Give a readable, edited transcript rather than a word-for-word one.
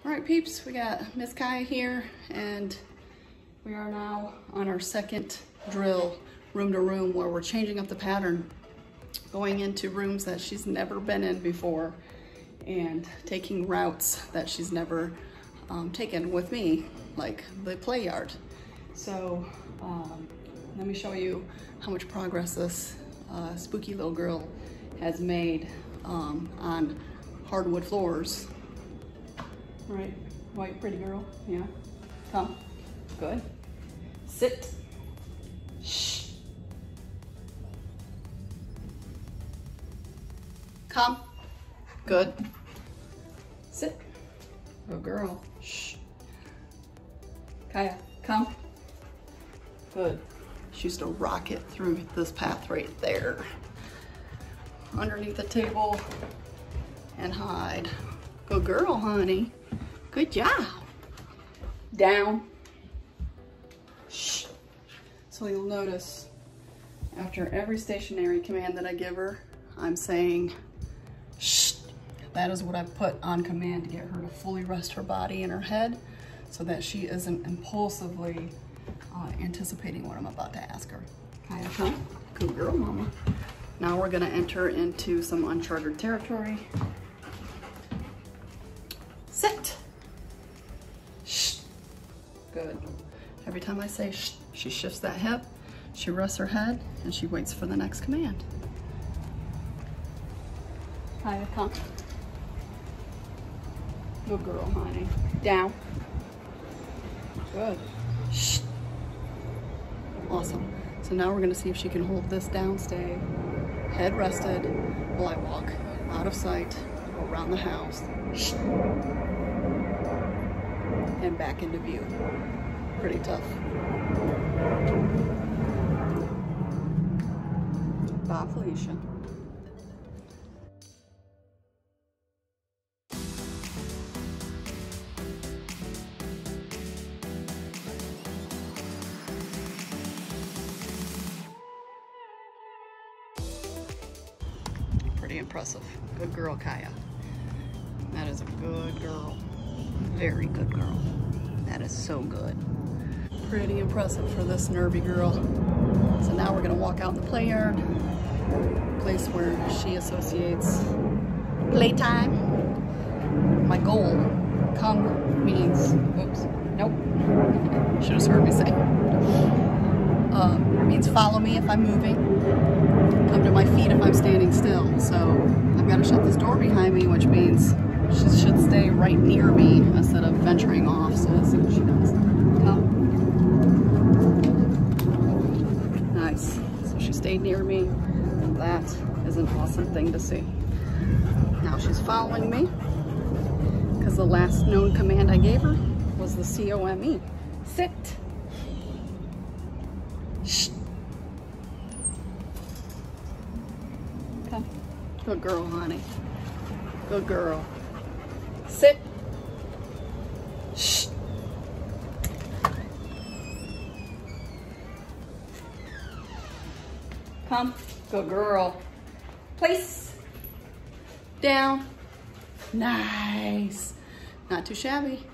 All right, peeps, we got Miss Kaia here, and we are now on our second drill, room to room, where we're changing up the pattern, going into rooms that she's never been in before, and taking routes that she's never taken with me, like the play yard. So let me show you how much progress this spooky little girl has made on hardwood floors. Right, white pretty girl, yeah. Come, good. Sit, shh. Come, good. Sit, good girl, shh. Kaia, come, good. She used to rock it through this path right there. Underneath the table and hide. Good girl, honey. Good job. Down. Shh. So you'll notice after every stationary command that I give her, I'm saying shh. That is what I put on command to get her to fully rest her body and her head so that she isn't impulsively anticipating what I'm about to ask her. Kaia, come. Good girl, mama. Now we're gonna enter into some uncharted territory. Sit. Shh. Good. Every time I say shh, she shifts that hip, she rests her head, and she waits for the next command. Kaia, come. Good girl, honey. Down. Good. Shh. Awesome. So now we're gonna see if she can hold this down, stay head rested while I walk out of sight, around the house, shh, and back into view. Pretty tough. Bob Felicia. Pretty impressive. Good girl, Kaia. That is a good girl. Very good girl. That is so good. Pretty impressive for this nervy girl. So now we're gonna walk out in the play yard, place where she associates playtime. My goal, come means, oops, nope. Should have heard me say. Means follow me if I'm moving. Come to my feet if I'm standing still. So I've got to shut this door behind me, which means she should stay right near me instead of venturing off. So let's see what she does. Come. Nice. So she stayed near me. That is an awesome thing to see. Now she's following me because the last known command I gave her was the COME. Sit. Shh. Come. Good girl, honey. Good girl. Sit. Shh. Come. Good girl. Place. Down. Nice. Not too shabby.